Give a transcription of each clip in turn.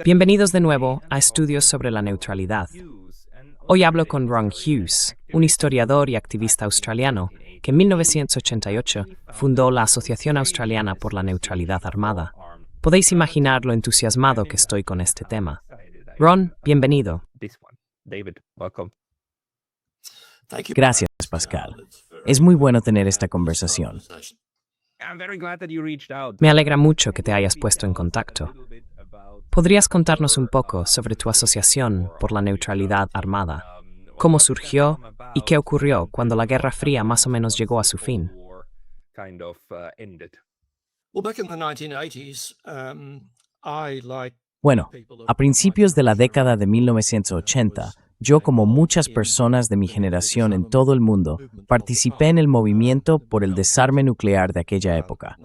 Bienvenidos de nuevo a Estudios sobre la Neutralidad. Hoy hablo con Ron Hughes, un historiador y activista australiano que en 1988 fundó la Asociación Australiana por la Neutralidad Armada. Podéis imaginar lo entusiasmado que estoy con este tema. Ron, bienvenido. Gracias, Pascal. Es muy bueno tener esta conversación. Me alegra mucho que te hayas puesto en contacto. ¿Podrías contarnos un poco sobre tu asociación por la neutralidad armada? ¿Cómo surgió y qué ocurrió cuando la Guerra Fría más o menos llegó a su fin? Bueno, a principios de la década de 1980, yo, como muchas personas de mi generación en todo el mundo, participé en el movimiento por el desarme nuclear de aquella época.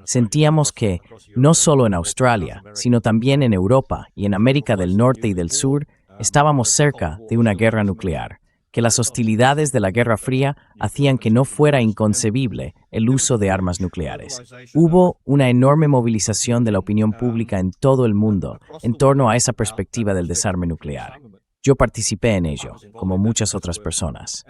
Sentíamos que, no solo en Australia, sino también en Europa y en América del Norte y del Sur, estábamos cerca de una guerra nuclear, que las hostilidades de la Guerra Fría hacían que no fuera inconcebible el uso de armas nucleares. Hubo una enorme movilización de la opinión pública en todo el mundo en torno a esa perspectiva del desarme nuclear. Yo participé en ello, como muchas otras personas.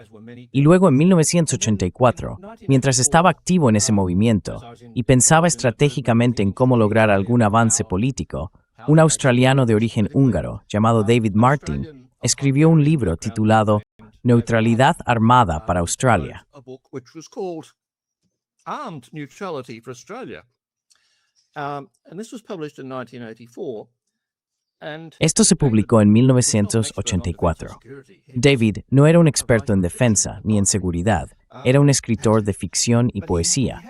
Y luego, en 1984, mientras estaba activo en ese movimiento y pensaba estratégicamente en cómo lograr algún avance político, un australiano de origen húngaro llamado David Martin escribió un libro titulado Neutralidad Armada para Australia. Esto se publicó en 1984. David no era un experto en defensa ni en seguridad, era un escritor de ficción y poesía,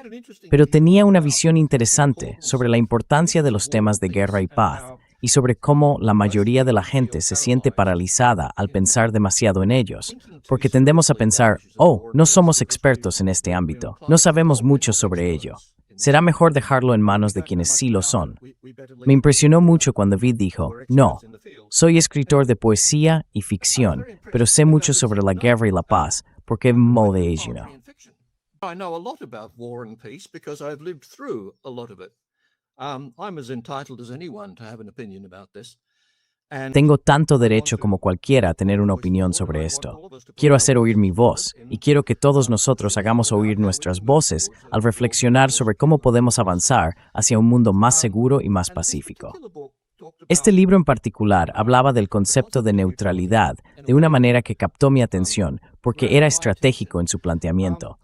pero tenía una visión interesante sobre la importancia de los temas de guerra y paz y sobre cómo la mayoría de la gente se siente paralizada al pensar demasiado en ellos, porque tendemos a pensar, no somos expertos en este ámbito, no sabemos mucho sobre ello. Será mejor dejarlo en manos de quienes sí lo son. Me impresionó mucho cuando David dijo, no, soy escritor de poesía y ficción, pero sé mucho sobre la guerra y la paz, porque mo de ello. I know a lot about war and peace because I've lived through a lot of it. I'm as entitled as anyone to have an opinion about this. Tengo tanto derecho como cualquiera a tener una opinión sobre esto. Quiero hacer oír mi voz, y quiero que todos nosotros hagamos oír nuestras voces al reflexionar sobre cómo podemos avanzar hacia un mundo más seguro y más pacífico. Este libro en particular hablaba del concepto de neutralidad de una manera que captó mi atención porque era estratégico en su planteamiento.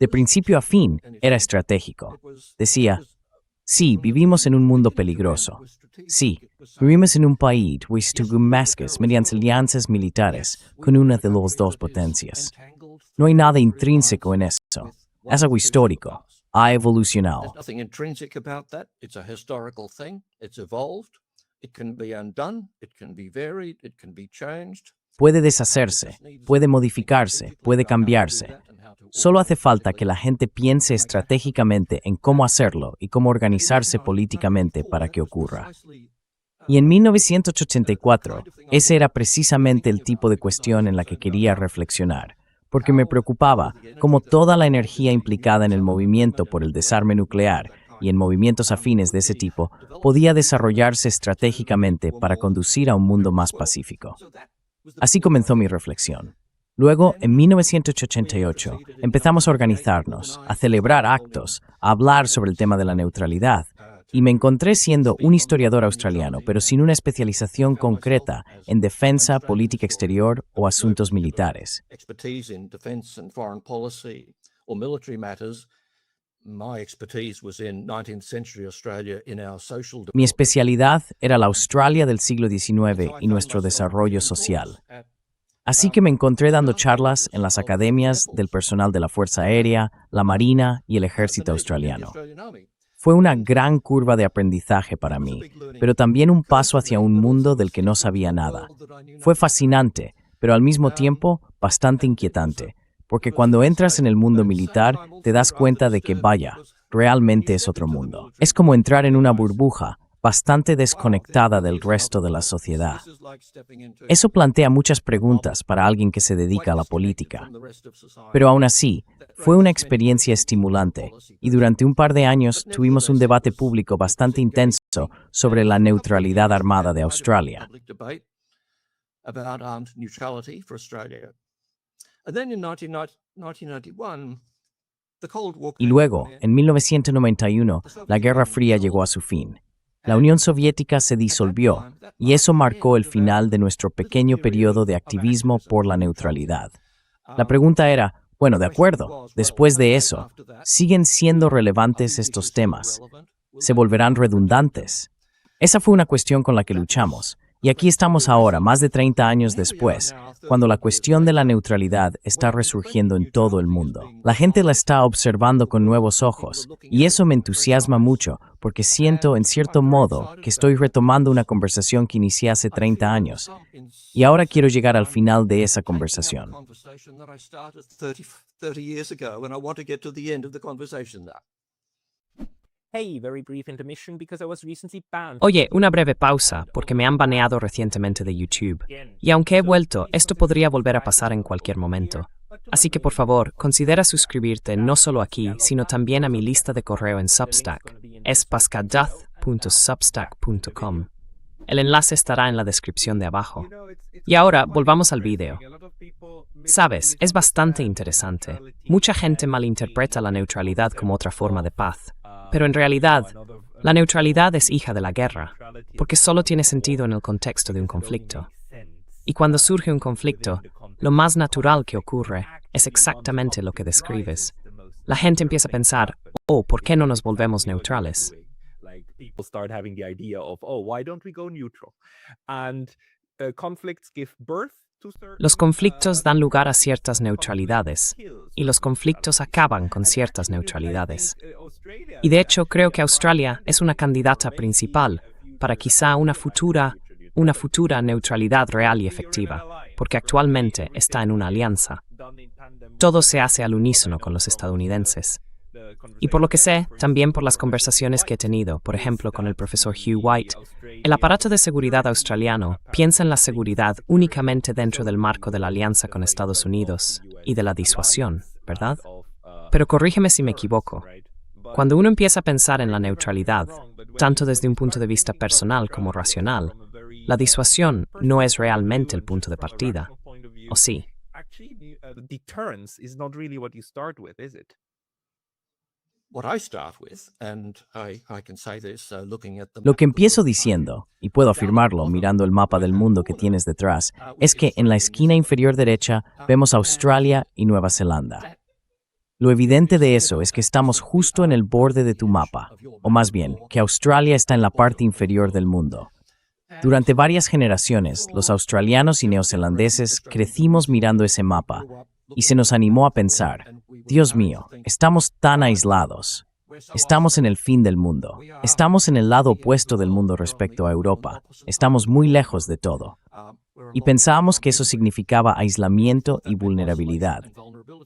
De principio a fin, era estratégico. Decía, sí, vivimos en un mundo peligroso. Sí, vivimos en un país que mediante alianzas militares con una de las dos potencias. No hay nada intrínseco en eso. Es algo histórico. Ha evolucionado. Puede deshacerse, puede modificarse, puede cambiarse. Solo hace falta que la gente piense estratégicamente en cómo hacerlo y cómo organizarse políticamente para que ocurra. Y en 1984, ese era precisamente el tipo de cuestión en la que quería reflexionar, porque me preocupaba cómo toda la energía implicada en el movimiento por el desarme nuclear y en movimientos afines de ese tipo podía desarrollarse estratégicamente para conducir a un mundo más pacífico. Así comenzó mi reflexión. Luego, en 1988, empezamos a organizarnos, a celebrar actos, a hablar sobre el tema de la neutralidad, y me encontré siendo un historiador australiano, pero sin una especialización concreta en defensa, política exterior o asuntos militares. Mi especialidad era la Australia del siglo XIX y nuestro desarrollo social. Así que me encontré dando charlas en las academias del personal de la Fuerza Aérea, la Marina y el Ejército Australiano. Fue una gran curva de aprendizaje para mí, pero también un paso hacia un mundo del que no sabía nada. Fue fascinante, pero al mismo tiempo bastante inquietante, porque cuando entras en el mundo militar te das cuenta de que, vaya, realmente es otro mundo. Es como entrar en una burbuja, bastante desconectada del resto de la sociedad. Eso plantea muchas preguntas para alguien que se dedica a la política. Pero aún así, fue una experiencia estimulante y durante un par de años tuvimos un debate público bastante intenso sobre la neutralidad armada de Australia. Y luego, en 1991, la Guerra Fría llegó a su fin. La Unión Soviética se disolvió y eso marcó el final de nuestro pequeño periodo de activismo por la neutralidad. La pregunta era, bueno, de acuerdo, después de eso, ¿siguen siendo relevantes estos temas? ¿Se volverán redundantes? Esa fue una cuestión con la que luchamos. Y aquí estamos ahora, más de 30 años después, cuando la cuestión de la neutralidad está resurgiendo en todo el mundo. La gente la está observando con nuevos ojos, y eso me entusiasma mucho, porque siento, en cierto modo, que estoy retomando una conversación que inicié hace 30 años. Y ahora quiero llegar al final de esa conversación. Oye, una breve pausa, porque me han baneado recientemente de YouTube. Y aunque he vuelto, esto podría volver a pasar en cualquier momento. Así que por favor, considera suscribirte no solo aquí, sino también a mi lista de correo en Substack. Es pascaduth.substack.com. El enlace estará en la descripción de abajo. Y ahora, volvamos al vídeo. Sabes, es bastante interesante. Mucha gente malinterpreta la neutralidad como otra forma de paz. Pero en realidad, la neutralidad es hija de la guerra, porque solo tiene sentido en el contexto de un conflicto. Y cuando surge un conflicto, lo más natural que ocurre es exactamente lo que describes. La gente empieza a pensar, oh, ¿por qué no nos volvemos neutrales? Los conflictos dan lugar a ciertas neutralidades, y los conflictos acaban con ciertas neutralidades. Y de hecho, creo que Australia es una candidata principal para quizá una futura neutralidad real y efectiva, porque actualmente está en una alianza. Todo se hace al unísono con los estadounidenses. Y por lo que sé, también por las conversaciones que he tenido, por ejemplo con el profesor Hugh White, el aparato de seguridad australiano piensa en la seguridad únicamente dentro del marco de la alianza con Estados Unidos y de la disuasión, ¿verdad? Pero corrígeme si me equivoco. Cuando uno empieza a pensar en la neutralidad, tanto desde un punto de vista personal como racional, la disuasión no es realmente el punto de partida, ¿o sí? Lo que empiezo diciendo, y puedo afirmarlo mirando el mapa del mundo que tienes detrás, es que en la esquina inferior derecha vemos Australia y Nueva Zelanda. Lo evidente de eso es que estamos justo en el borde de tu mapa, o más bien, que Australia está en la parte inferior del mundo. Durante varias generaciones, los australianos y neozelandeses crecimos mirando ese mapa, y se nos animó a pensar, Dios mío, estamos tan aislados. Estamos en el fin del mundo. Estamos en el lado opuesto del mundo respecto a Europa. Estamos muy lejos de todo. Y pensábamos que eso significaba aislamiento y vulnerabilidad.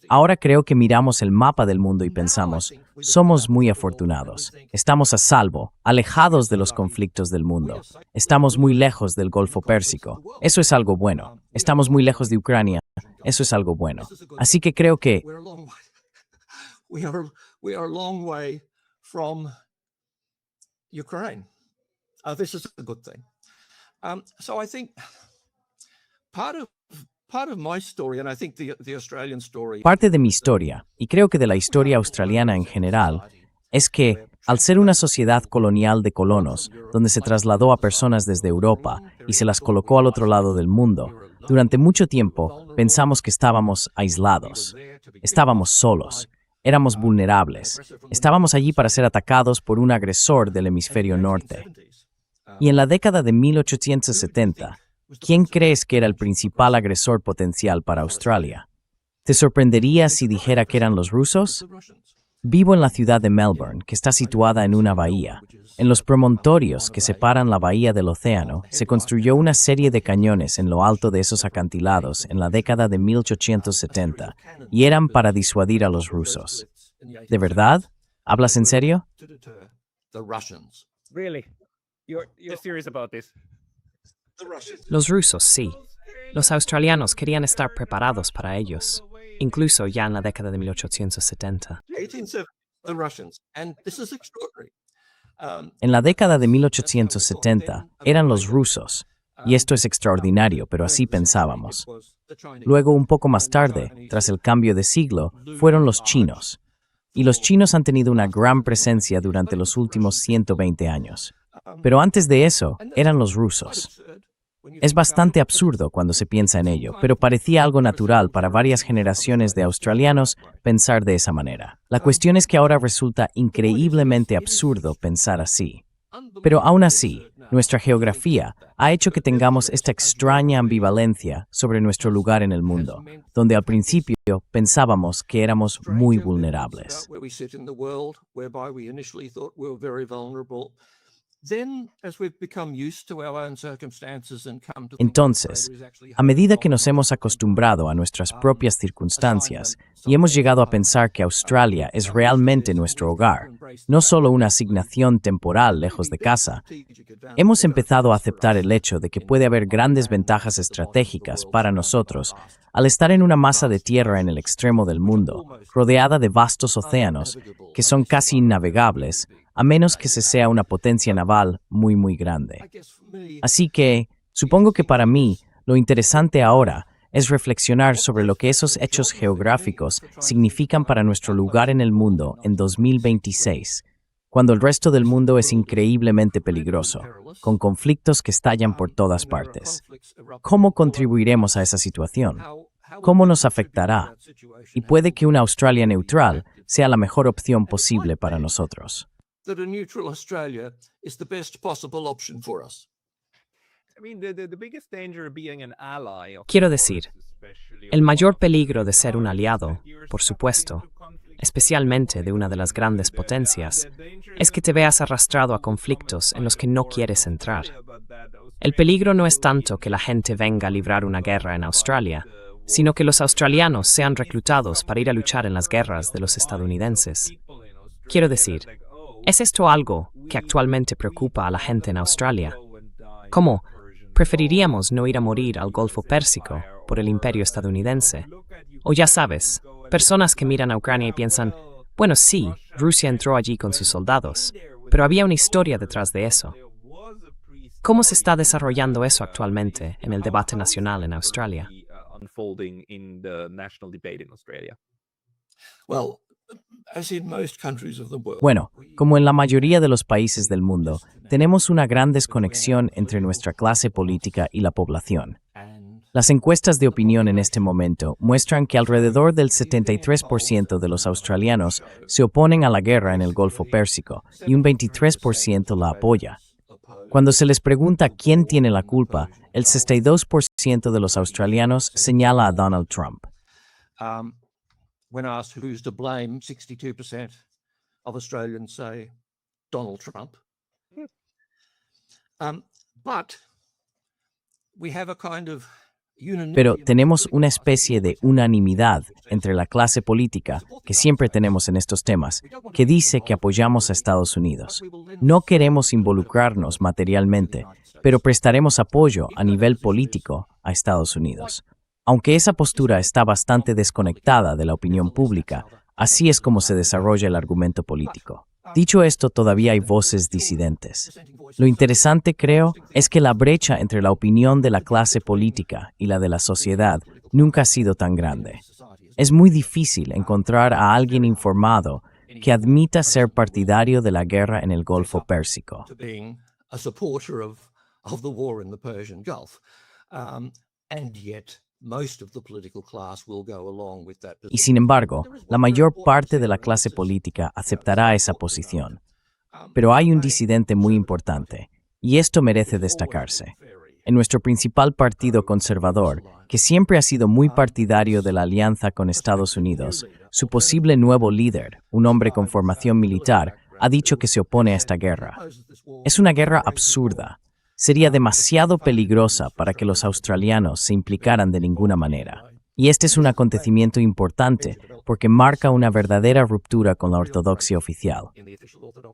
Ahora creo que miramos el mapa del mundo y pensamos, somos muy afortunados. Estamos a salvo, alejados de los conflictos del mundo. Estamos muy lejos del Golfo Pérsico. Eso es algo bueno. Estamos muy lejos de Ucrania. Eso es algo bueno. Así que creo que we are a long way from Ukraine. This is a good thing. So I think part of my story, and I think the Australian story. Parte de mi historia, y creo que de la historia australiana en general, es que, al ser una sociedad colonial de colonos, donde se trasladó a personas desde Europa y se las colocó al otro lado del mundo, durante mucho tiempo pensamos que estábamos aislados, estábamos solos. Éramos vulnerables. Estábamos allí para ser atacados por un agresor del hemisferio norte. Y en la década de 1870, ¿quién crees que era el principal agresor potencial para Australia? ¿Te sorprendería si dijera que eran los rusos? Vivo en la ciudad de Melbourne, que está situada en una bahía. En los promontorios que separan la bahía del océano, se construyó una serie de cañones en lo alto de esos acantilados en la década de 1870, y eran para disuadir a los rusos. ¿De verdad? ¿Hablas en serio? You're serious about this? Los rusos, sí. Los australianos querían estar preparados para ellos, incluso ya en la década de 1870. 1870, the Russians, and this is extraordinary. En la década de 1870 eran los rusos, y esto es extraordinario, pero así pensábamos. Luego, un poco más tarde, tras el cambio de siglo, fueron los chinos. Y los chinos han tenido una gran presencia durante los últimos 120 años. Pero antes de eso, eran los rusos. Es bastante absurdo cuando se piensa en ello, pero parecía algo natural para varias generaciones de australianos pensar de esa manera. La cuestión es que ahora resulta increíblemente absurdo pensar así. Pero aún así, nuestra geografía ha hecho que tengamos esta extraña ambivalencia sobre nuestro lugar en el mundo, donde al principio pensábamos que éramos muy vulnerables. Entonces, a medida que nos hemos acostumbrado a nuestras propias circunstancias y hemos llegado a pensar que Australia es realmente nuestro hogar, no solo una asignación temporal lejos de casa, hemos empezado a aceptar el hecho de que puede haber grandes ventajas estratégicas para nosotros al estar en una masa de tierra en el extremo del mundo, rodeada de vastos océanos que son casi innavegables, a menos que se sea una potencia naval muy, muy grande. Así que, supongo que para mí, lo interesante ahora es reflexionar sobre lo que esos hechos geográficos significan para nuestro lugar en el mundo en 2026, cuando el resto del mundo es increíblemente peligroso, con conflictos que estallan por todas partes. ¿Cómo contribuiremos a esa situación? ¿Cómo nos afectará? Y puede que una Australia neutral sea la mejor opción posible para nosotros. That a neutral Australia is the best possible option for us. Quiero decir, el mayor peligro de ser un aliado, por supuesto, especialmente de una de las grandes potencias, es que te veas arrastrado a conflictos en los que no quieres entrar. El peligro no es tanto que la gente venga a librar una guerra en Australia, sino que los australianos sean reclutados para ir a luchar en las guerras de los estadounidenses. Quiero decir, ¿es esto algo que actualmente preocupa a la gente en Australia? ¿Cómo preferiríamos no ir a morir al Golfo Pérsico por el imperio estadounidense? O ya sabes, personas que miran a Ucrania y piensan, bueno, sí, Rusia entró allí con sus soldados, pero había una historia detrás de eso. ¿Cómo se está desarrollando eso actualmente en el debate nacional en Australia? Bueno, como en la mayoría de los países del mundo, tenemos una gran desconexión entre nuestra clase política y la población. Las encuestas de opinión en este momento muestran que alrededor del 73% de los australianos se oponen a la guerra en el Golfo Pérsico y un 23% la apoya. Cuando se les pregunta quién tiene la culpa, el 62% de los australianos señala a Donald Trump. When asked who's to blame, 62% of Australians say Donald Trump. But we have a kind of unanimity. Pero tenemos una especie de unanimidad entre la clase política que siempre tenemos en estos temas, que dice que apoyamos a Estados Unidos. No queremos involucrarnos materialmente, pero prestaremos apoyo a nivel político a Estados Unidos. Aunque esa postura está bastante desconectada de la opinión pública, así es como se desarrolla el argumento político. Dicho esto, todavía hay voces disidentes. Lo interesante, creo, es que la brecha entre la opinión de la clase política y la de la sociedad nunca ha sido tan grande. Es muy difícil encontrar a alguien informado que admita ser partidario de la guerra en el Golfo Pérsico. Y sin embargo, la mayor parte de la clase política aceptará esa posición. Pero hay un disidente muy importante, y esto merece destacarse. En nuestro principal partido conservador, que siempre ha sido muy partidario de la alianza con Estados Unidos, su posible nuevo líder, un hombre con formación militar, ha dicho que se opone a esta guerra. Es una guerra absurda. Sería demasiado peligrosa para que los australianos se implicaran de ninguna manera. Y este es un acontecimiento importante porque marca una verdadera ruptura con la ortodoxia oficial.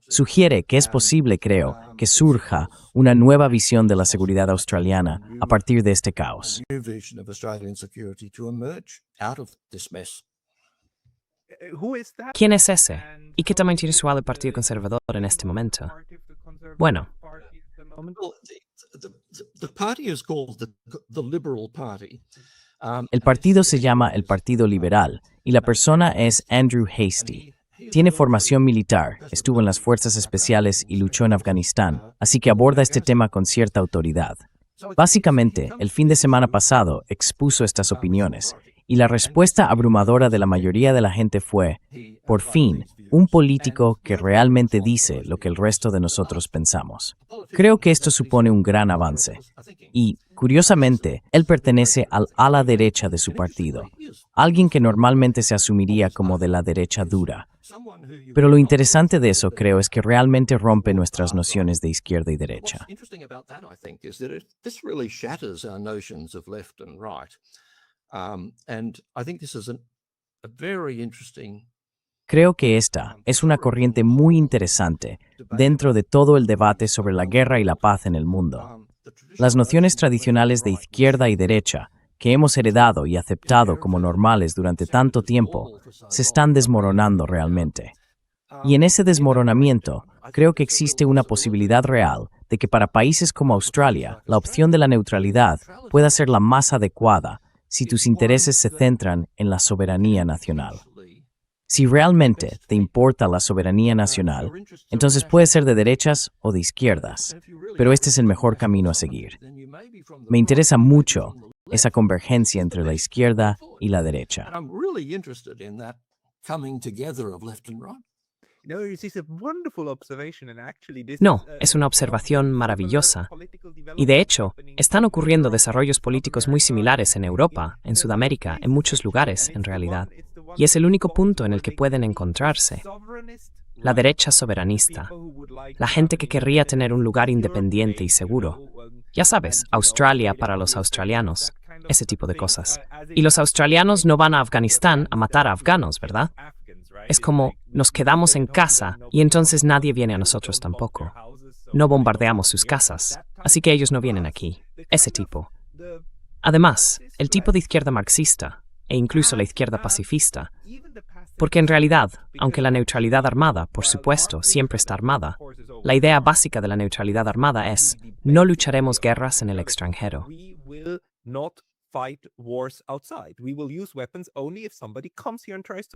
Sugiere que es posible, creo, que surja una nueva visión de la seguridad australiana a partir de este caos. ¿Quién es ese? ¿Y qué tamaño tiene su ala el Partido Conservador en este momento? Bueno, The party is called the Liberal Party. El partido se llama el Partido Liberal y la persona es Andrew Hastie. Tiene formación militar, estuvo en las fuerzas especiales y luchó en Afganistán, así que aborda este tema con cierta autoridad. Básicamente, el fin de semana pasado expuso estas opiniones y la respuesta abrumadora de la mayoría de la gente fue, por fin, un político que realmente dice lo que el resto de nosotros pensamos. Creo que esto supone un gran avance. Y, curiosamente, él pertenece al ala derecha de su partido, alguien que normalmente se asumiría como de la derecha dura. Pero lo interesante de eso, creo, es que realmente rompe nuestras nociones de izquierda y derecha. Creo que esta es una corriente muy interesante dentro de todo el debate sobre la guerra y la paz en el mundo. Las nociones tradicionales de izquierda y derecha, que hemos heredado y aceptado como normales durante tanto tiempo, se están desmoronando realmente. Y en ese desmoronamiento, creo que existe una posibilidad real de que para países como Australia, la opción de la neutralidad pueda ser la más adecuada si tus intereses se centran en la soberanía nacional. Si realmente te importa la soberanía nacional, entonces puede ser de derechas o de izquierdas, pero este es el mejor camino a seguir. Me interesa mucho esa convergencia entre la izquierda y la derecha. no, es una observación maravillosa. Y de hecho, están ocurriendo desarrollos políticos muy similares en Europa, en Sudamérica, en muchos lugares, en realidad. Y es el único punto en el que pueden encontrarse. La derecha soberanista. La gente que querría tener un lugar independiente y seguro. Ya sabes, Australia para los australianos. Ese tipo de cosas. Y los australianos no van a Afganistán a matar a afganos, ¿verdad? Es como, nos quedamos en casa y entonces nadie viene a nosotros tampoco. No bombardeamos sus casas, así que ellos no vienen aquí. Ese tipo. Además, el tipo de izquierda marxista, e incluso la izquierda pacifista, porque en realidad, aunque la neutralidad armada, por supuesto, siempre está armada, la idea básica de la neutralidad armada es, no lucharemos guerras en el extranjero.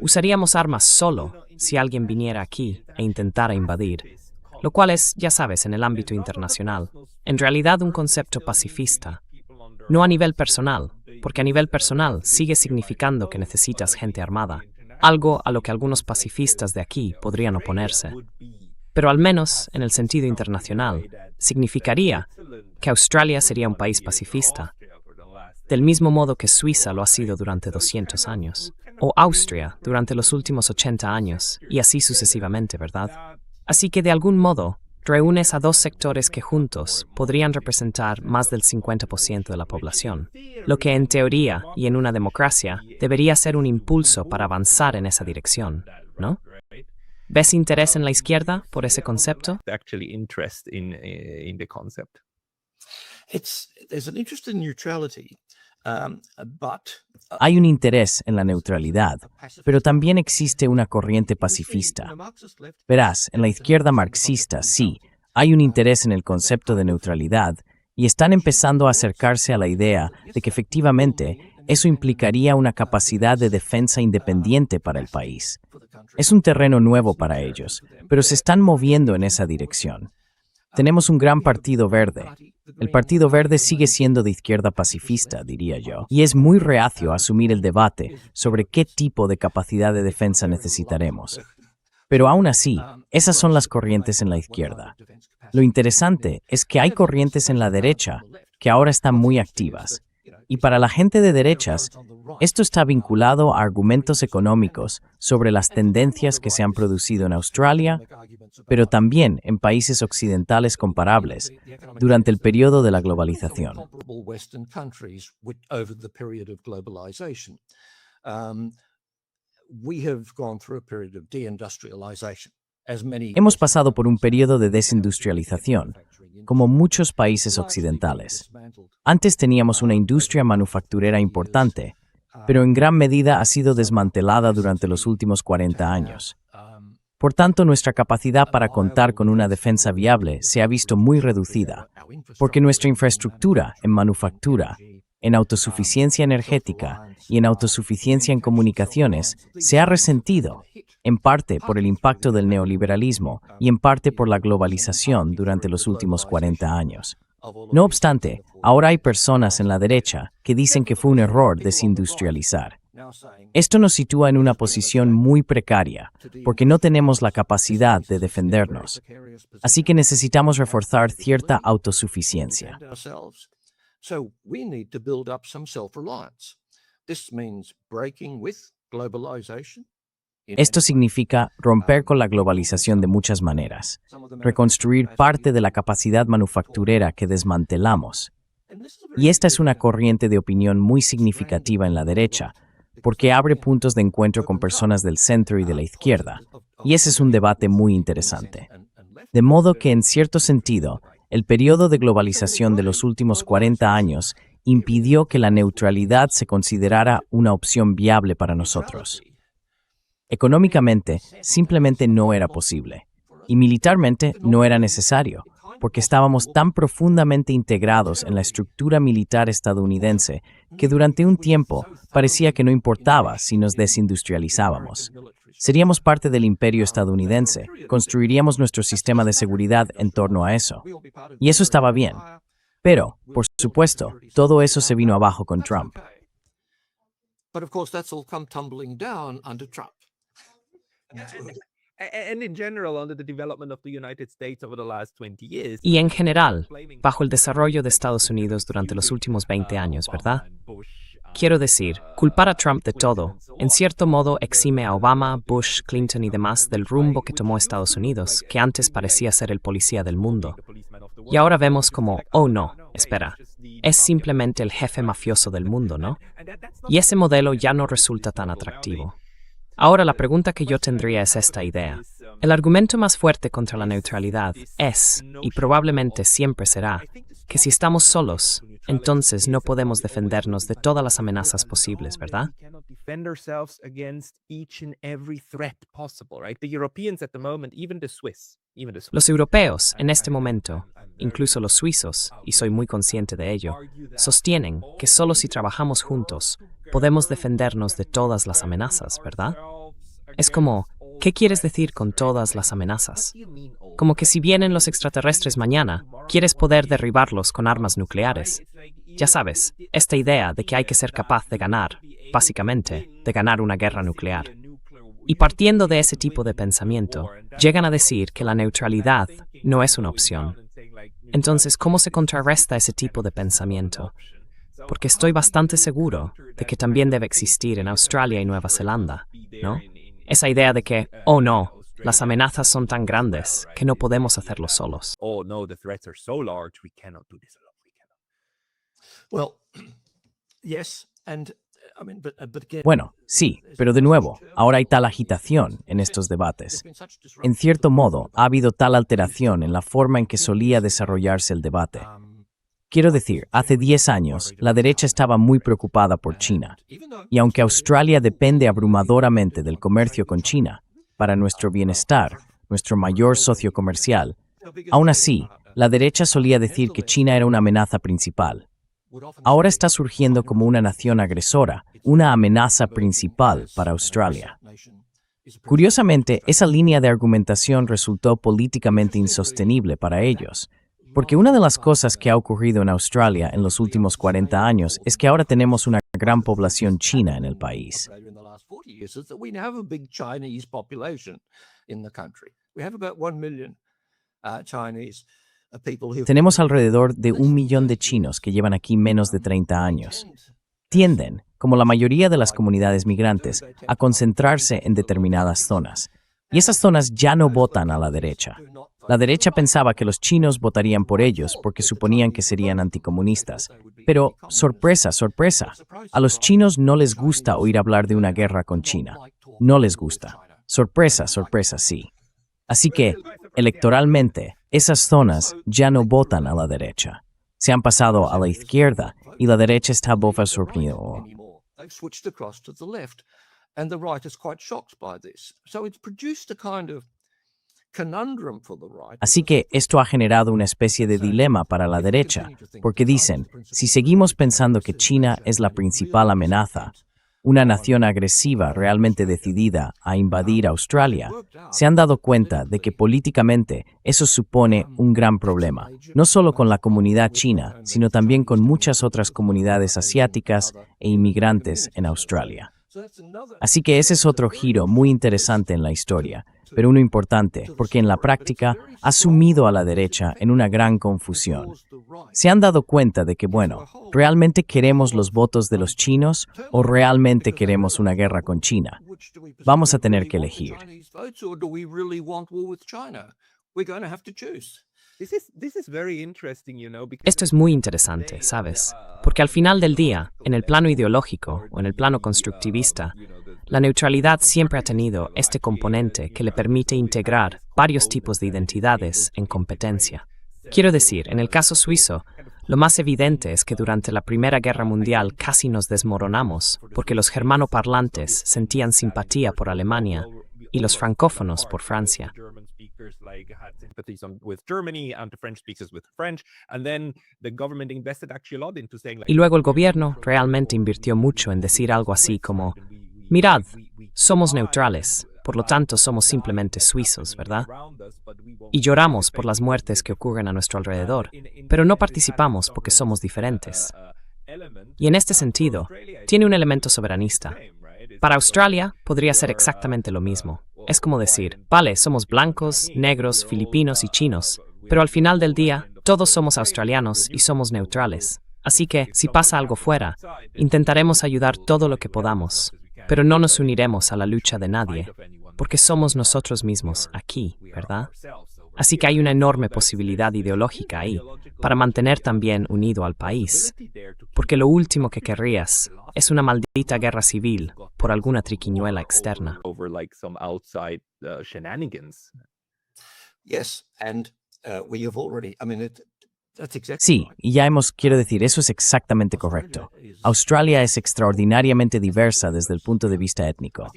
Usaríamos armas solo si alguien viniera aquí e intentara invadir, lo cual es, ya sabes, en el ámbito internacional, en realidad un concepto pacifista. No a nivel personal, porque a nivel personal sigue significando que necesitas gente armada, algo a lo que algunos pacifistas de aquí podrían oponerse. Pero al menos, en el sentido internacional, significaría que Australia sería un país pacifista, del mismo modo que Suiza lo ha sido durante 200 años, o Austria durante los últimos 80 años, y así sucesivamente, ¿verdad? Así que de algún modo, reúnes a dos sectores que juntos podrían representar más del 50% de la población, lo que en teoría y en una democracia debería ser un impulso para avanzar en esa dirección, ¿no? ¿Ves interés en la izquierda por ese concepto? Hay un interés en la neutralidad, pero también existe una corriente pacifista. Verás, en la izquierda marxista, sí, hay un interés en el concepto de neutralidad y están empezando a acercarse a la idea de que efectivamente eso implicaría una capacidad de defensa independiente para el país. Es un terreno nuevo para ellos, pero se están moviendo en esa dirección. Tenemos un gran Partido Verde. El Partido Verde sigue siendo de izquierda pacifista, diría yo, y es muy reacio a asumir el debate sobre qué tipo de capacidad de defensa necesitaremos. Pero aún así, esas son las corrientes en la izquierda. Lo interesante es que hay corrientes en la derecha que ahora están muy activas, Y para la gente de derechas, esto está vinculado a argumentos económicos sobre las tendencias que se han producido en Australia, pero también en países occidentales comparables durante el periodo de la globalización. Hemos pasado por un periodo de desindustrialización, como muchos países occidentales. Antes teníamos una industria manufacturera importante, pero en gran medida ha sido desmantelada durante los últimos 40 años. Por tanto, nuestra capacidad para contar con una defensa viable se ha visto muy reducida, porque nuestra infraestructura en manufactura, en autosuficiencia energética y en autosuficiencia en comunicaciones se ha resentido, en parte por el impacto del neoliberalismo y en parte por la globalización durante los últimos 40 años. No obstante, ahora hay personas en la derecha que dicen que fue un error desindustrializar. Esto nos sitúa en una posición muy precaria, porque no tenemos la capacidad de defendernos. Así que necesitamos reforzar cierta autosuficiencia. So we need to build up some self-reliance. This means breaking with globalization. Esto significa romper con la globalización de muchas maneras, reconstruir parte de la capacidad manufacturera que desmantelamos. Y esta es una corriente de opinión muy significativa en la derecha, porque abre puntos de encuentro con personas del centro y de la izquierda, y ese es un debate muy interesante. De modo que, en cierto sentido, el periodo de globalización de los últimos 40 años impidió que la neutralidad se considerara una opción viable para nosotros. Económicamente, simplemente no era posible, y militarmente no era necesario, porque estábamos tan profundamente integrados en la estructura militar estadounidense que durante un tiempo parecía que no importaba si nos desindustrializábamos. Seríamos parte del imperio estadounidense, construiríamos nuestro sistema de seguridad en torno a eso. Y eso estaba bien. Pero, por supuesto, todo eso se vino abajo con Trump. But of course, that's all come tumbling down under Trump. And in general, under the development of the United States over the last 20 years. Y en general, bajo el desarrollo de Estados Unidos durante los últimos 20 años, ¿verdad? Quiero decir, culpar a Trump de todo, en cierto modo exime a Obama, Bush, Clinton y demás del rumbo que tomó Estados Unidos, que antes parecía ser el policía del mundo. Y ahora vemos como, oh no, espera, es simplemente el jefe mafioso del mundo, ¿no? Y ese modelo ya no resulta tan atractivo. Ahora la pregunta que yo tendría es esta idea. El argumento más fuerte contra la neutralidad es, y probablemente siempre será, que si estamos solos, entonces no podemos defendernos de todas las amenazas posibles, ¿verdad? Los europeos, en este momento, incluso los suizos, y soy muy consciente de ello, sostienen que solo si trabajamos juntos podemos defendernos de todas las amenazas, ¿verdad? Es como, ¿qué quieres decir con todas las amenazas? Como que si vienen los extraterrestres mañana, quieres poder derribarlos con armas nucleares. Ya sabes, esta idea de que hay que ser capaz de ganar, básicamente, de ganar una guerra nuclear. Y partiendo de ese tipo de pensamiento, llegan a decir que la neutralidad no es una opción. Entonces, ¿cómo se contrarresta ese tipo de pensamiento? Porque estoy bastante seguro de que también debe existir en Australia y Nueva Zelanda, ¿no? Esa idea de que, oh no, las amenazas son tan grandes que no podemos hacerlo solos. Oh no, the threats are so large, we cannot do this alone. Well, yes, and I mean, but again. Bueno, sí, pero de nuevo, ahora hay tal agitación en estos debates. En cierto modo, ha habido tal alteración en la forma en que solía desarrollarse el debate. Quiero decir, hace 10 años, la derecha estaba muy preocupada por China. Y aunque Australia depende abrumadoramente del comercio con China, para nuestro bienestar, nuestro mayor socio comercial, aún así, la derecha solía decir que China era una amenaza principal. Ahora está surgiendo como una nación agresora, una amenaza principal para Australia. Curiosamente, esa línea de argumentación resultó políticamente insostenible para ellos, porque una de las cosas que ha ocurrido en Australia en los últimos 40 años es que ahora tenemos una gran población china en el país. We have a big Chinese population in the country. We have about 1 million Chinese. Tenemos alrededor de 1 millón de chinos que llevan aquí menos de 30 años. Tienden, como la mayoría de las comunidades migrantes, a concentrarse en determinadas zonas. Y esas zonas ya no votan a la derecha. La derecha pensaba que los chinos votarían por ellos porque suponían que serían anticomunistas. Pero, sorpresa, sorpresa, a los chinos no les gusta oír hablar de una guerra con China. No les gusta. Sorpresa, sorpresa, sí. Así que, electoralmente, esas zonas ya no votan a la derecha. Se han pasado a la izquierda y la derecha está bofa sorprendido. They've switched across to the left, and the right is quite shocked by this. So it's produced a kind of conundrum for the right. Así que esto ha generado una especie de dilema para la derecha, porque dicen, si seguimos pensando que China es la principal amenaza, una nación agresiva realmente decidida a invadir Australia, se han dado cuenta de que políticamente eso supone un gran problema, no solo con la comunidad china, sino también con muchas otras comunidades asiáticas e inmigrantes en Australia. Así que ese es otro giro muy interesante en la historia, pero uno importante, porque en la práctica ha sumido a la derecha en una gran confusión. Se han dado cuenta de que, bueno, ¿realmente queremos los votos de los chinos o realmente queremos una guerra con China? Vamos a tener que elegir. Esto es muy interesante, ¿sabes? Porque al final del día, en el plano ideológico o en el plano constructivista, la neutralidad siempre ha tenido este componente que le permite integrar varios tipos de identidades en competencia. Quiero decir, en el caso suizo, lo más evidente es que durante la Primera Guerra Mundial casi nos desmoronamos porque los germanoparlantes sentían simpatía por Alemania y los francófonos por Francia. Y luego el gobierno realmente invirtió mucho en decir algo así como: mirad, somos neutrales, por lo tanto somos simplemente suizos, ¿verdad? Y lloramos por las muertes que ocurren a nuestro alrededor, pero no participamos porque somos diferentes. Y en este sentido, tiene un elemento soberanista. Para Australia podría ser exactamente lo mismo. Es como decir, vale, somos blancos, negros, filipinos y chinos, pero al final del día, todos somos australianos y somos neutrales. Así que, si pasa algo fuera, intentaremos ayudar todo lo que podamos, pero no nos uniremos a la lucha de nadie, porque somos nosotros mismos aquí, ¿verdad? Así que hay una enorme posibilidad ideológica ahí, para mantener también unido al país, porque lo último que querrías es una maldita guerra civil por alguna triquiñuela externa. Sí, y ya quiero decir, eso es exactamente correcto. Australia es extraordinariamente diversa desde el punto de vista étnico.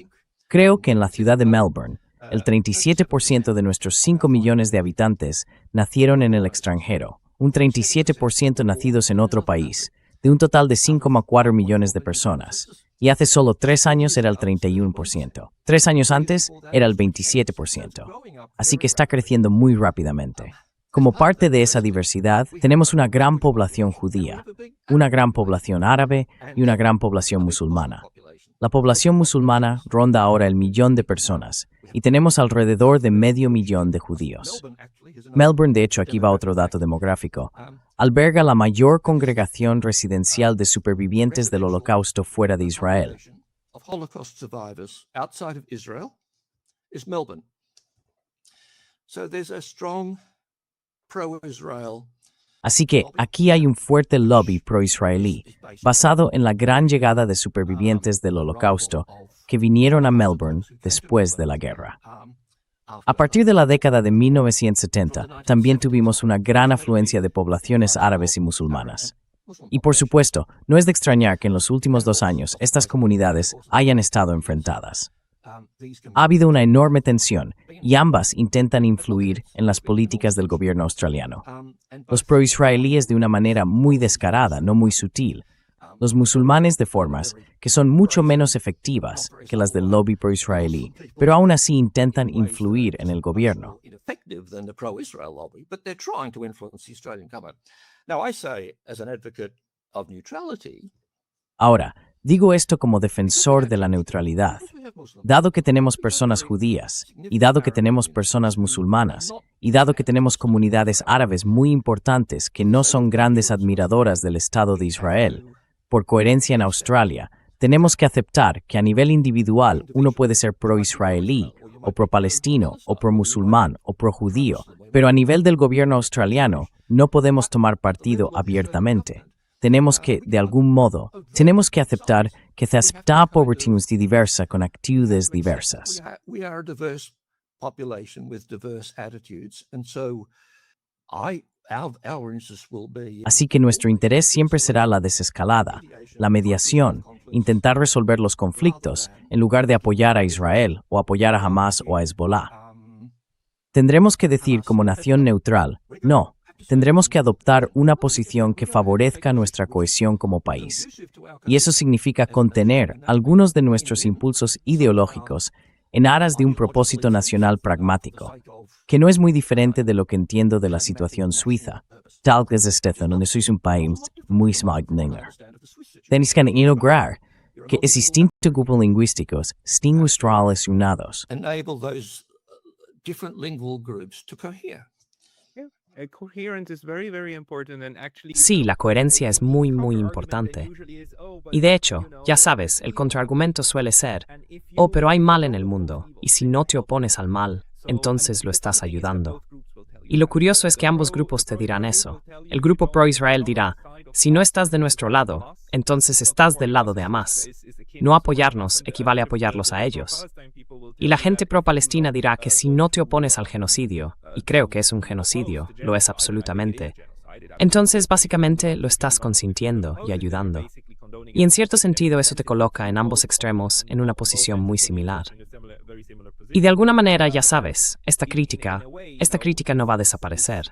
Creo que en la ciudad de Melbourne, el 37% de nuestros 5 millones de habitantes nacieron en el extranjero, un 37% nacidos en otro país, de un total de 5,4 millones de personas. Y hace solo 3 años era el 31%. 3 años antes era el 27%. Así que está creciendo muy rápidamente. Como parte de esa diversidad, tenemos una gran población judía, una gran población árabe y una gran población musulmana. La población musulmana ronda ahora el 1 millón de personas y tenemos alrededor de 500,000 de judíos. Melbourne, de hecho, aquí va otro dato demográfico, alberga la mayor congregación residencial de supervivientes del Holocausto fuera de Israel. Así que aquí hay un fuerte lobby pro-israelí, basado en la gran llegada de supervivientes del Holocausto que vinieron a Melbourne después de la guerra. A partir de la década de 1970, también tuvimos una gran afluencia de poblaciones árabes y musulmanas. Y por supuesto, no es de extrañar que en los últimos 2 años estas comunidades hayan estado enfrentadas. Ha habido una enorme tensión y ambas intentan influir en las políticas del gobierno australiano. Los pro-israelíes de una manera muy descarada, no muy sutil. Los musulmanes de formas que son mucho menos efectivas que las del lobby pro-israelí, pero aún así intentan influir en el gobierno. Ahora, Digo esto como defensor de la neutralidad. Dado que tenemos personas judías, y dado que tenemos personas musulmanas, y dado que tenemos comunidades árabes muy importantes que no son grandes admiradoras del Estado de Israel, por coherencia en Australia, tenemos que aceptar que a nivel individual uno puede ser pro-israelí, o pro-palestino, o pro-musulmán, o pro-judío, pero a nivel del gobierno australiano no podemos tomar partido abiertamente. Tenemos que, de algún modo, aceptar que se acepta poblaciones diversas con actitudes diversas. We are a diverse population with diverse attitudes, and so our interest will be. Así que nuestro interés siempre será la desescalada, la mediación, intentar resolver los conflictos, en lugar de apoyar a Israel o apoyar a Hamas o a Hezbollah. Tendremos que decir como nación neutral, no. Tendremos que adoptar una posición que favorezca nuestra cohesión como país. Y eso significa contener algunos de nuestros impulsos ideológicos en aras de un propósito nacional pragmático, que no es muy diferente de lo que entiendo de la situación suiza, tal que es este, donde sois un país muy smagnengar. Tenéis que lograr que es distinto grupos lingüísticos estén australes unados. Enable those different lingual groups to cohere. Sí, la coherencia es muy importante. Y de hecho, ya sabes, el contraargumento suele ser, oh, pero hay mal en el mundo, y si no te opones al mal, entonces lo estás ayudando. Y lo curioso es que ambos grupos te dirán eso. El grupo pro-Israel dirá, si no estás de nuestro lado, entonces estás del lado de Hamas. No apoyarnos equivale a apoyarlos a ellos. Y la gente pro-Palestina dirá que si no te opones al genocidio, y creo que es un genocidio, lo es absolutamente, entonces básicamente lo estás consintiendo y ayudando. Y en cierto sentido eso te coloca en ambos extremos en una posición muy similar. Y de alguna manera, ya sabes, esta crítica no va a desaparecer.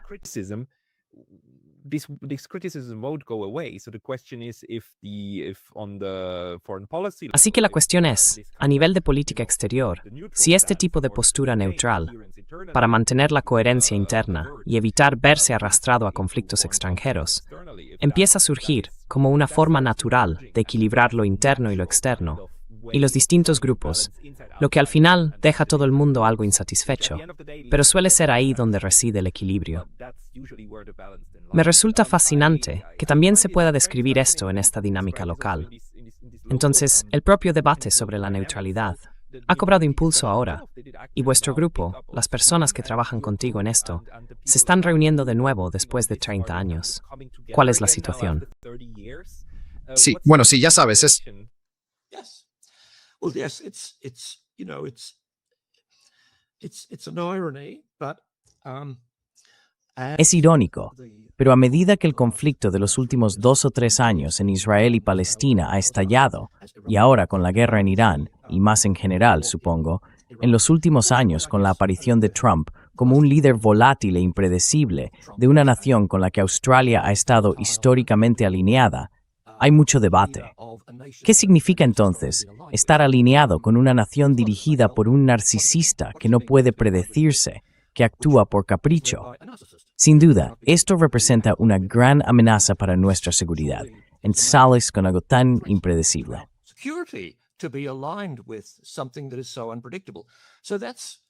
Así que la cuestión es, a nivel de política exterior, si este tipo de postura neutral, para mantener la coherencia interna y evitar verse arrastrado a conflictos extranjeros, empieza a surgir como una forma natural de equilibrar lo interno y lo externo, y los distintos grupos, lo que al final deja a todo el mundo algo insatisfecho, pero suele ser ahí donde reside el equilibrio. Me resulta fascinante que también se pueda describir esto en esta dinámica local. Entonces, el propio debate sobre la neutralidad ha cobrado impulso ahora, y vuestro grupo, las personas que trabajan contigo en esto, se están reuniendo de nuevo después de 30 años. ¿Cuál es la situación? Sí, bueno, sí, ya sabes, es... Yes. Well, yes, it's an irony, but Es irónico, pero a medida que el conflicto de los últimos 2 o 3 años en Israel y Palestina ha estallado, y ahora con la guerra en Irán, y más en general, supongo, en los últimos años con la aparición de Trump como un líder volátil e impredecible de una nación con la que Australia ha estado históricamente alineada, hay mucho debate. ¿Qué significa entonces estar alineado con una nación dirigida por un narcisista que no puede predecirse, que actúa por capricho? Sin duda, esto representa una gran amenaza para nuestra seguridad, en sales con algo tan impredecible. security to be aligned with something that is so unpredictable. So that's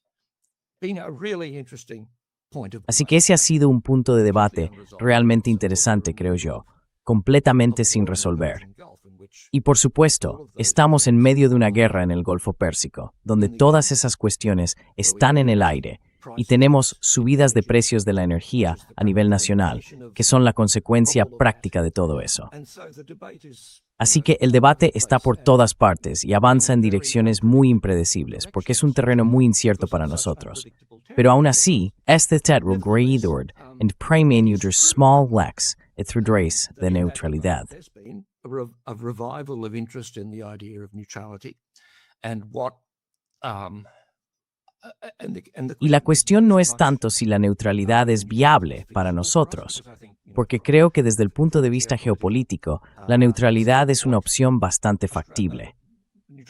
been a really interesting point of Así que ese ha sido un punto de debate realmente interesante, creo yo, completamente sin resolver. Y por supuesto, estamos en medio de una guerra en el Golfo Pérsico, donde todas esas cuestiones están en el aire, y tenemos subidas de precios de la energía a nivel nacional, que son la consecuencia práctica de todo eso. Así que el debate está por todas partes y avanza en direcciones muy impredecibles, porque es un terreno muy incierto para nosotros. Pero aún así, este terreno greidord en premio small lex ethrudres de neutralidad. There's been a revival of interest in the idea of neutrality and what Y la cuestión no es tanto si la neutralidad es viable para nosotros, porque creo que desde el punto de vista geopolítico, la neutralidad es una opción bastante factible.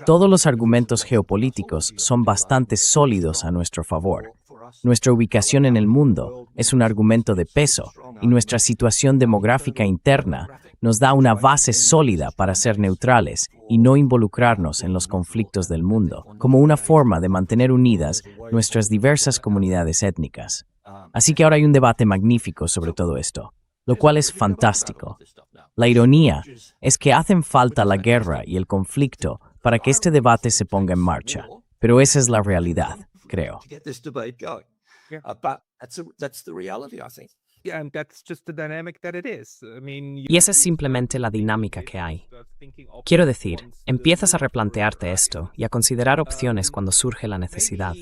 Todos los argumentos geopolíticos son bastante sólidos a nuestro favor, Nuestra ubicación en el mundo es un argumento de peso y nuestra situación demográfica interna nos da una base sólida para ser neutrales y no involucrarnos en los conflictos del mundo, como una forma de mantener unidas nuestras diversas comunidades étnicas. Así que ahora hay un debate magnífico sobre todo esto, lo cual es fantástico. La ironía es que hacen falta la guerra y el conflicto para que este debate se ponga en marcha, pero esa es la realidad, creo. To get this debate going. Yeah. But that's the reality, I think. Yeah, and that's just the dynamic that it is. I mean, Y esa es simplemente la dinámica que hay. Quiero decir, empiezas a replantearte esto y a considerar opciones cuando surge la necesidad.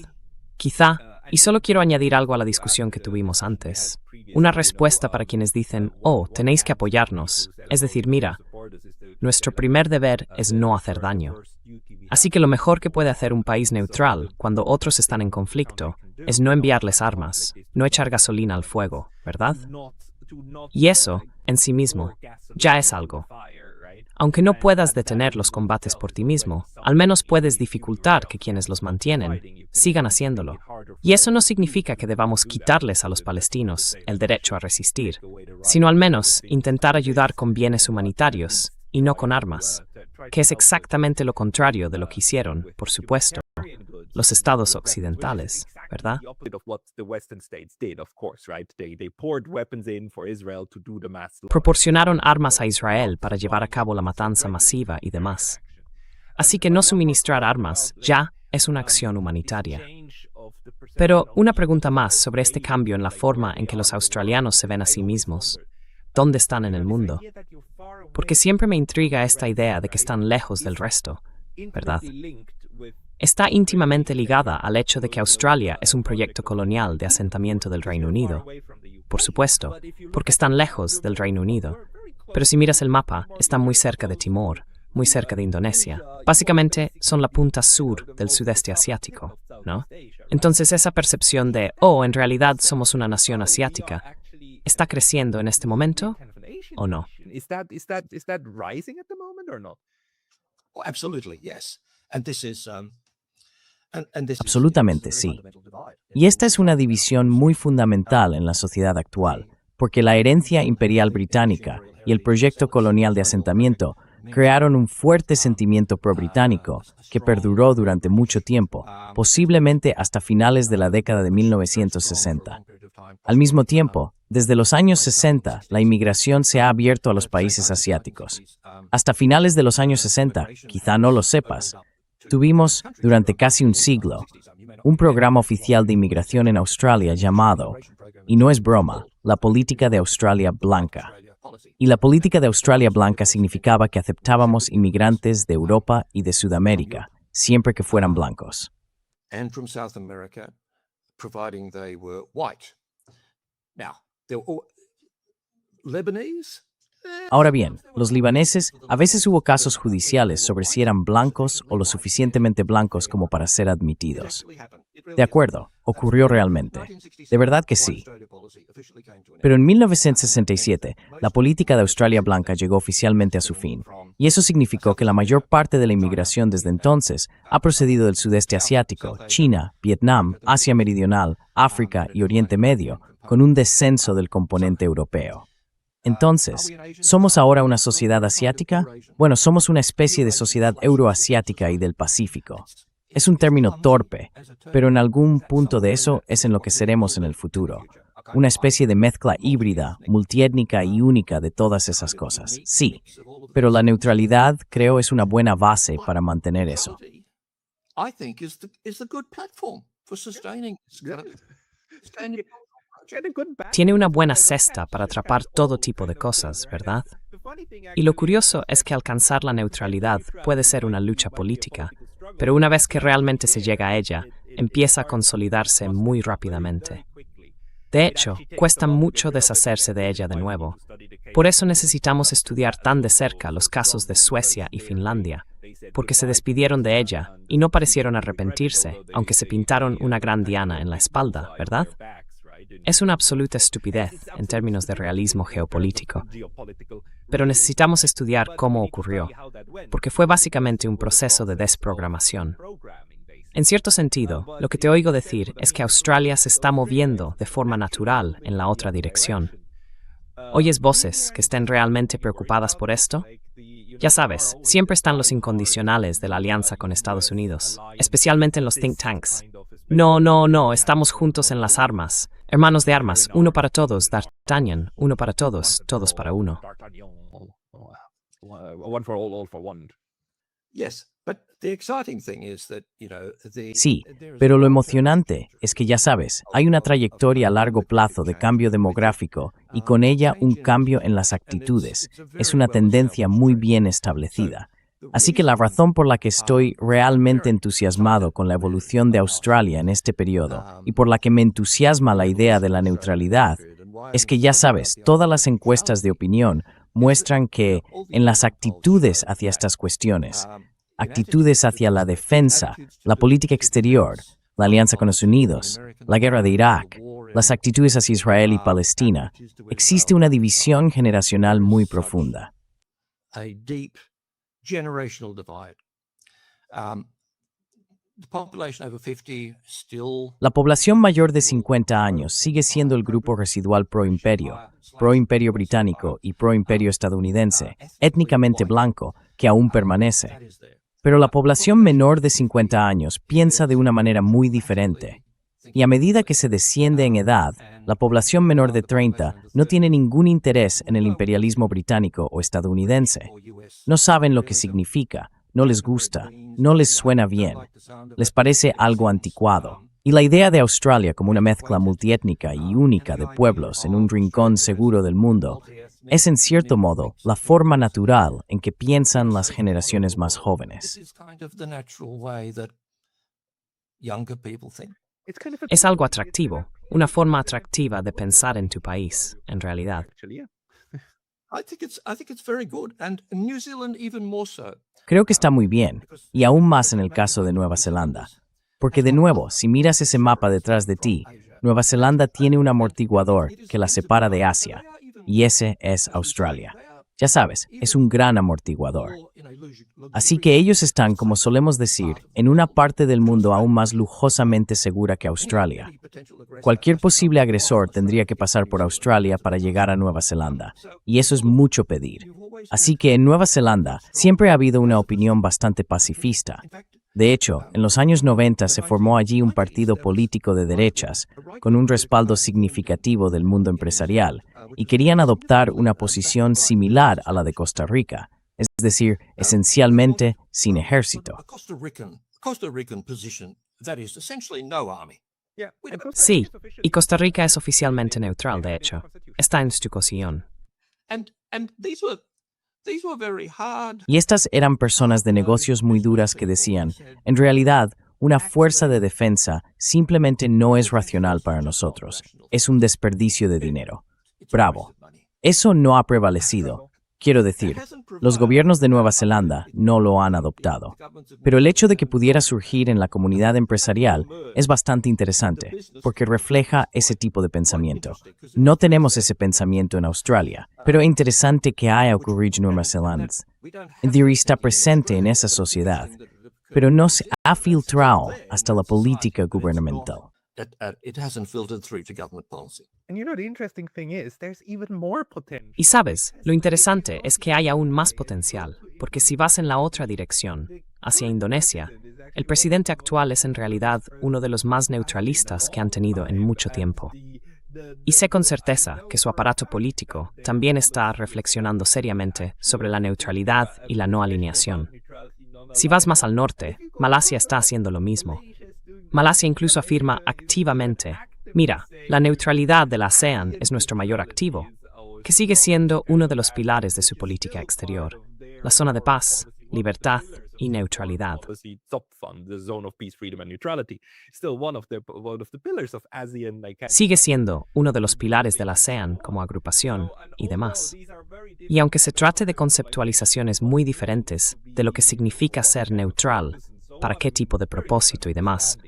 Quizá, y solo quiero añadir algo a la discusión que tuvimos antes, una respuesta para quienes dicen, oh, tenéis que apoyarnos. Es decir, mira, nuestro primer deber es no hacer daño. Así que lo mejor que puede hacer un país neutral cuando otros están en conflicto es no enviarles armas, no echar gasolina al fuego, ¿verdad? Y eso, en sí mismo, ya es algo. Aunque no puedas detener los combates por ti mismo, al menos puedes dificultar que quienes los mantienen sigan haciéndolo. Y eso no significa que debamos quitarles a los palestinos el derecho a resistir, sino al menos intentar ayudar con bienes humanitarios y no con armas, que es exactamente lo contrario de lo que hicieron, por supuesto, los estados occidentales, ¿verdad? Proporcionaron armas a Israel para llevar a cabo la matanza masiva y demás. Así que no suministrar armas ya es una acción humanitaria. Pero una pregunta más sobre este cambio en la forma en que los australianos se ven a sí mismos. ¿Dónde están en el mundo? Porque siempre me intriga esta idea de que están lejos del resto, ¿verdad? Está íntimamente ligada al hecho de que Australia es un proyecto colonial de asentamiento del Reino Unido. Por supuesto, porque están lejos del Reino Unido. Pero si miras el mapa, están muy cerca de Timor, muy cerca de Indonesia. Básicamente, son la punta sur del sudeste asiático, ¿no? Entonces esa percepción de, oh, en realidad somos una nación asiática, ¿está creciendo en este momento o no? Is that rising at the moment or not? Oh, absolutely, yes. And this is Absolutamente sí. Y esta es una división muy fundamental en la sociedad actual, porque la herencia imperial británica y el proyecto colonial de asentamiento crearon un fuerte sentimiento pro-británico que perduró durante mucho tiempo, posiblemente hasta finales de la década de 1960. Al mismo tiempo, desde los años 60, la inmigración se ha abierto a los países asiáticos. Hasta finales de los años 60, quizá no lo sepas, tuvimos, durante casi un siglo, un programa oficial de inmigración en Australia llamado, y no es broma, la política de Australia Blanca. Y la política de Australia Blanca significaba que aceptábamos inmigrantes de Europa y de Sudamérica, siempre que fueran blancos. And from South America, providing they were white. Now, they were all Lebanese. Ahora bien, los libaneses, a veces hubo casos judiciales sobre si eran blancos o lo suficientemente blancos como para ser admitidos. De acuerdo, ocurrió realmente. De verdad que sí. Pero en 1967, la política de Australia Blanca llegó oficialmente a su fin, y eso significó que la mayor parte de la inmigración desde entonces ha procedido del sudeste asiático, China, Vietnam, Asia Meridional, África y Oriente Medio, con un descenso del componente europeo. Entonces, ¿somos ahora una sociedad asiática? Bueno, somos una especie de sociedad euroasiática y del Pacífico. Es un término torpe, pero en algún punto de eso es en lo que seremos en el futuro. Una especie de mezcla híbrida, multiétnica y única de todas esas cosas. Sí, pero la neutralidad, creo, es una buena base para mantener eso. I think is the good platform for sustaining. Tiene una buena cesta para atrapar todo tipo de cosas, ¿verdad? Y lo curioso es que alcanzar la neutralidad puede ser una lucha política, pero una vez que realmente se llega a ella, empieza a consolidarse muy rápidamente. De hecho, cuesta mucho deshacerse de ella de nuevo. Por eso necesitamos estudiar tan de cerca los casos de Suecia y Finlandia, porque se despidieron de ella y no parecieron arrepentirse, aunque se pintaron una gran diana en la espalda, ¿verdad? Es una absoluta estupidez en términos de realismo geopolítico. Pero necesitamos estudiar cómo ocurrió, porque fue básicamente un proceso de desprogramación. En cierto sentido, lo que te oigo decir es que Australia se está moviendo de forma natural en la otra dirección. ¿Oyes voces que estén realmente preocupadas por esto? Ya sabes, siempre están los incondicionales de la alianza con Estados Unidos, especialmente en los think tanks. No, no, no, estamos juntos en las armas. Hermanos de armas, uno para todos, D'Artagnan, uno para todos, todos para uno. One for all for one. Yes, but the exciting thing is that, you know, Sí, pero lo emocionante es que ya sabes, hay una trayectoria a largo plazo de cambio demográfico y con ella un cambio en las actitudes. Es una tendencia muy bien establecida. Así que la razón por la que estoy realmente entusiasmado con la evolución de Australia en este periodo y por la que me entusiasma la idea de la neutralidad es que ya sabes, todas las encuestas de opinión muestran que en las actitudes hacia estas cuestiones, actitudes hacia la defensa, la política exterior, la alianza con los Unidos, la guerra de Irak, las actitudes hacia Israel y Palestina, existe una división generacional muy profunda. a deep generational divide. The population over 50 still La población mayor de 50 años sigue siendo el grupo residual pro-imperio británico y pro-imperio estadounidense, étnicamente blanco, que aún permanece. Pero la población menor de 50 años piensa de una manera muy diferente. Y a medida que se desciende en edad, la población menor de 30 no tiene ningún interés en el imperialismo británico o estadounidense. No saben lo que significa, no les gusta, no les suena bien, les parece algo anticuado. Y la idea de Australia como una mezcla multiétnica y única de pueblos en un rincón seguro del mundo es en cierto modo la forma natural en que piensan las generaciones más jóvenes. This is kind of the natural way that younger people think. It's kind of a Es algo atractivo, una forma atractiva de pensar en tu país, en realidad. actually, yeah. I think it's very good, and in New Zealand even more so. Creo que está muy bien, y aún más en el caso de Nueva Zelanda. Porque de nuevo, si miras ese mapa detrás de ti, Nueva Zelanda tiene un amortiguador que la separa de Asia, y ese es Australia. Ya sabes, es un gran amortiguador. Así que ellos están, como solemos decir, en una parte del mundo aún más lujosamente segura que Australia. Cualquier posible agresor tendría que pasar por Australia para llegar a Nueva Zelanda, y eso es mucho pedir. Así que en Nueva Zelanda siempre ha habido una opinión bastante pacifista. De hecho, en los años 90 se formó allí un partido político de derechas, con un respaldo significativo del mundo empresarial, y querían adoptar una posición similar a la de Costa Rica, es decir, esencialmente sin ejército. A Costa Rican position that is essentially no army. Yeah. And Costa Sí, Rica is officially- y Costa Rica es oficialmente neutral, de hecho. Está en su constitución. And these were very hard. Y estas eran personas de negocios muy duras que decían, en realidad, una fuerza de defensa simplemente no es racional para nosotros, es un desperdicio de dinero. Bravo. Eso no ha prevalecido. Quiero decir, los gobiernos de Nueva Zelanda no lo han adoptado. Pero el hecho de que pudiera surgir en la comunidad empresarial es bastante interesante, porque refleja ese tipo de pensamiento. No tenemos ese pensamiento en Australia, pero es interesante que haya ocurrido en Nueva Zelanda. En teoría está presente en esa sociedad, pero no se ha filtrado hasta la política gubernamental. It hasn't filtered through to government policy. And you know, the interesting thing is, there's even more potential. Y sabes, lo interesante es que hay aún más potencial, porque si vas en la otra dirección, hacia Indonesia, el presidente actual es en realidad uno de los más neutralistas que han tenido en mucho tiempo. Y sé con certeza que su aparato político también está reflexionando seriamente sobre la neutralidad y la no alineación. Si vas más al norte, Malasia está haciendo lo mismo. Malasia incluso afirma activamente, mira, la neutralidad de la ASEAN es nuestro mayor activo, que sigue siendo uno de los pilares de su política exterior, la zona de paz, libertad y neutralidad. Policy sub-fund, the zone of peace, freedom, and neutrality, still one of the pillars of ASEAN. Sigue siendo uno de los pilares de la ASEAN como agrupación y demás. Y aunque se trate de conceptualizaciones muy diferentes de lo que significa ser neutral, para qué tipo de propósito y demás,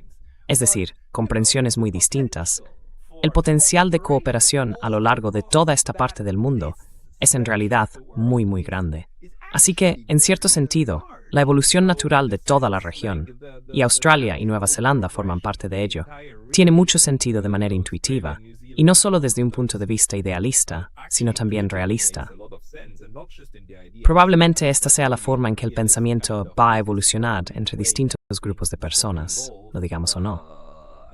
es decir, comprensiones muy distintas, el potencial de cooperación a lo largo de toda esta parte del mundo es en realidad muy, muy grande. Así que, en cierto sentido, la evolución natural de toda la región, y Australia y Nueva Zelanda forman parte de ello, tiene mucho sentido de manera intuitiva, y no solo desde un punto de vista idealista, sino también realista. Probablemente esta sea la forma en que el pensamiento va a evolucionar entre distintos grupos de personas, lo digamos o no.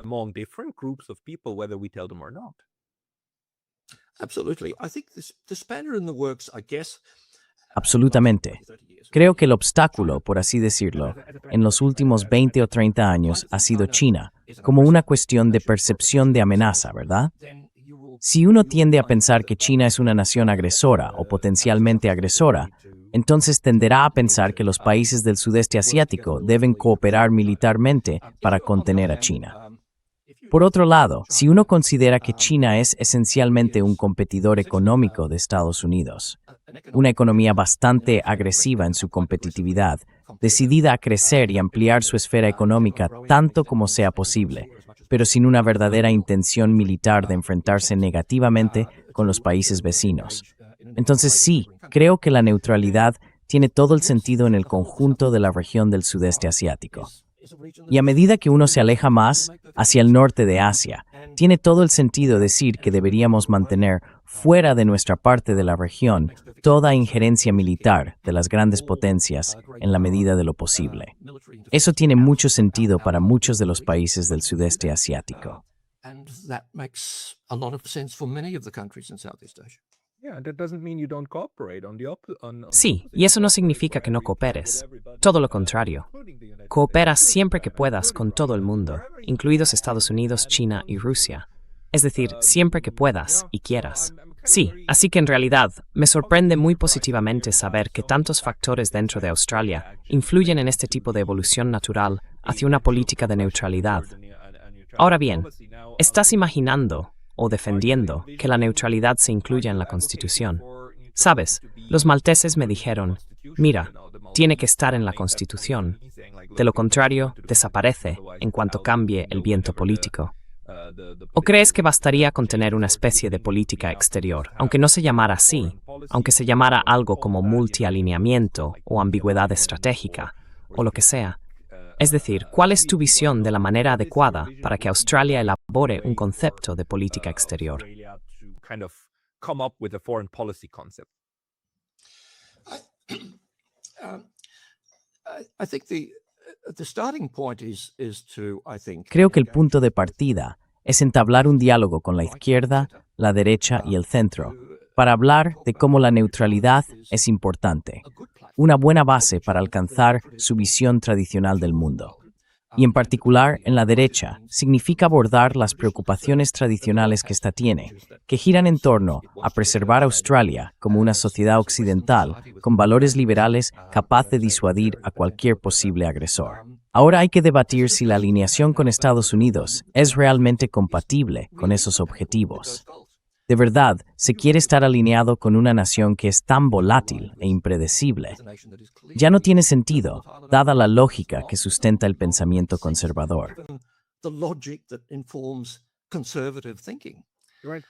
Among different groups of people, whether we tell them or not. Absolutely. I think the spanner in the works, I guess. Absolutamente. Creo que el obstáculo, por así decirlo, en los últimos 20 o 30 años ha sido China, como una cuestión de percepción de amenaza, ¿verdad? Si uno tiende a pensar que China es una nación agresora o potencialmente agresora, entonces tenderá a pensar que los países del sudeste asiático deben cooperar militarmente para contener a China. Por otro lado, si uno considera que China es esencialmente un competidor económico de Estados Unidos, una economía bastante agresiva en su competitividad, decidida a crecer y ampliar su esfera económica tanto como sea posible, pero sin una verdadera intención militar de enfrentarse negativamente con los países vecinos. Entonces sí, creo que la neutralidad tiene todo el sentido en el conjunto de la región del sudeste asiático. Y a medida que uno se aleja más hacia el norte de Asia, tiene todo el sentido decir que deberíamos mantener fuera de nuestra parte de la región toda injerencia militar de las grandes potencias en la medida de lo posible. Eso tiene mucho sentido para muchos de los países del sudeste asiático. And that makes a lot of sense for many of the countries in Southeast Asia. Yeah, that doesn't mean you don't cooperate on the Sí, y eso no significa que no cooperes. Todo lo contrario. Cooperas siempre que puedas con todo el mundo, incluidos Estados Unidos, China y Rusia. Es decir, siempre que puedas y quieras. Sí, así que en realidad me sorprende muy positivamente saber que tantos factores dentro de Australia influyen en este tipo de evolución natural hacia una política de neutralidad. Ahora bien, ¿estás imaginando o defendiendo que la neutralidad se incluya en la Constitución? Sabes, los malteses me dijeron, mira, tiene que estar en la Constitución. De lo contrario, desaparece en cuanto cambie el viento político. ¿O crees que bastaría con tener una especie de política exterior, aunque no se llamara así, aunque se llamara algo como multialineamiento o ambigüedad estratégica, o lo que sea? Es decir, ¿cuál es tu visión de la manera adecuada para que Australia elabore un concepto de política exterior? kind of come up with a foreign policy concept? I think the starting point is to, I think. Creo que el punto de partida es entablar un diálogo con la izquierda, la derecha y el centro, para hablar de cómo la neutralidad es importante, una buena base para alcanzar su visión tradicional del mundo. Y en particular, en la derecha, significa abordar las preocupaciones tradicionales que ésta tiene, que giran en torno a preservar a Australia como una sociedad occidental con valores liberales capaz de disuadir a cualquier posible agresor. Ahora hay que debatir si la alineación con Estados Unidos es realmente compatible con esos objetivos. De verdad, se quiere estar alineado con una nación que es tan volátil e impredecible. Ya no tiene sentido, dada la lógica que sustenta el pensamiento conservador. The logic that informs conservative thinking. Right.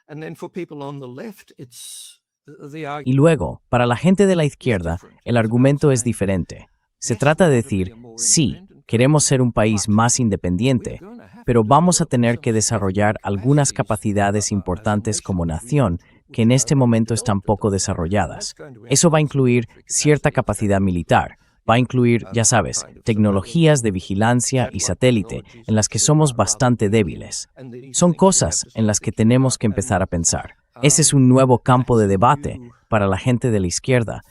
And then for people on the left, it's the Y argument. luego, para la gente de la izquierda, el argumento es diferente. Se trata de decir, sí, queremos ser un país más independiente, pero vamos a tener que desarrollar algunas capacidades importantes como nación que en este momento están poco desarrolladas. Eso va a incluir cierta capacidad militar, va a incluir, ya sabes, tecnologías de vigilancia y satélite en las que somos bastante débiles. Son cosas en las que tenemos que empezar a pensar. Ese es un nuevo campo de debate para la gente de la izquierda,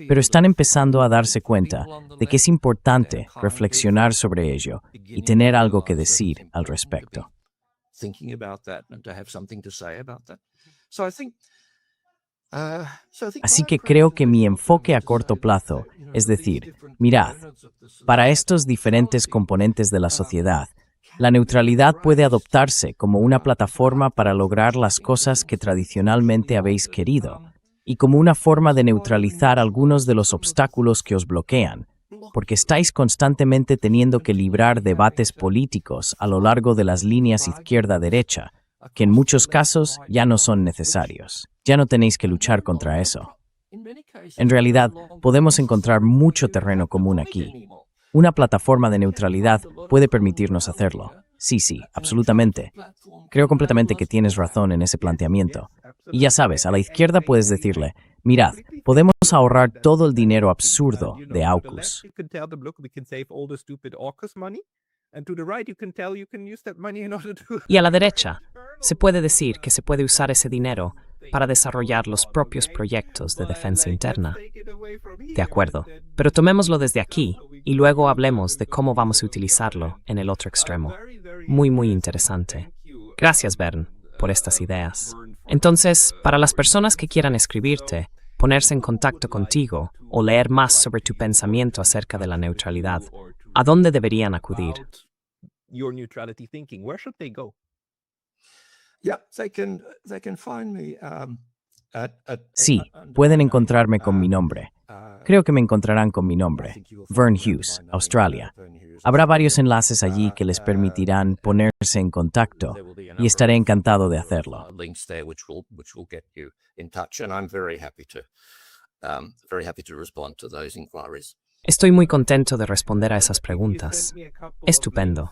pero están empezando a darse cuenta de que es importante reflexionar sobre ello y tener algo que decir al respecto. Thinking about that and to have something to say about that. So I think Así que creo que mi enfoque a corto plazo es decir, mirad, para estos diferentes componentes de la sociedad, la neutralidad puede adoptarse como una plataforma para lograr las cosas que tradicionalmente habéis querido, y como una forma de neutralizar algunos de los obstáculos que os bloquean, porque estáis constantemente teniendo que librar debates políticos a lo largo de las líneas izquierda-derecha, que en muchos casos ya no son necesarios. Ya no tenéis que luchar contra eso. En realidad, podemos encontrar mucho terreno común aquí. Una plataforma de neutralidad puede permitirnos hacerlo. Sí, absolutamente. Creo completamente que tienes razón en ese planteamiento. Y ya sabes, a la izquierda puedes decirle, mirad, podemos ahorrar todo el dinero absurdo de AUKUS. Y a la derecha, se puede decir que se puede usar ese dinero para desarrollar los propios proyectos de defensa interna. De acuerdo, pero tomémoslo desde aquí y luego hablemos de cómo vamos a utilizarlo en el otro extremo. Muy interesante. Gracias, Bern, por estas ideas. Entonces, para las personas que quieran escribirte, ponerse en contacto contigo o leer más sobre tu pensamiento acerca de la neutralidad, ¿a dónde deberían acudir? Yeah, they can find me Sí, pueden encontrarme con mi nombre. Creo que me encontrarán con mi nombre, Vern Hughes, Australia. Habrá varios enlaces allí que les permitirán ponerse en contacto y estaré encantado de hacerlo. links there which will get you in touch, and I'm very happy to respond to those inquiries. Estoy muy contento de responder a esas preguntas. Estupendo.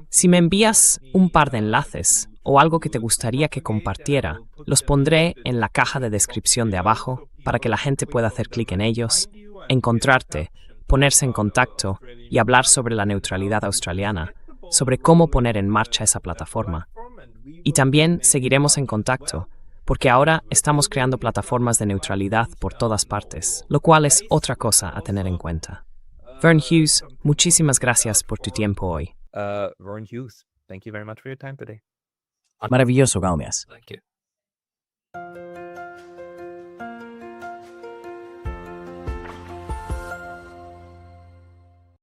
Si me envías un par de enlaces o algo que te gustaría que compartiera, los pondré en la caja de descripción de abajo para que la gente pueda hacer clic en ellos, encontrarte, ponerse en contacto y hablar sobre la neutralidad australiana, sobre cómo poner en marcha esa plataforma. Y también seguiremos en contacto, porque ahora estamos creando plataformas de neutralidad por todas partes, lo cual es otra cosa a tener en cuenta. Vern Hughes, muchísimas gracias por tu tiempo hoy. Vern Hughes, thank you very much for your time today. Maravilloso, Galmeas. Thank you.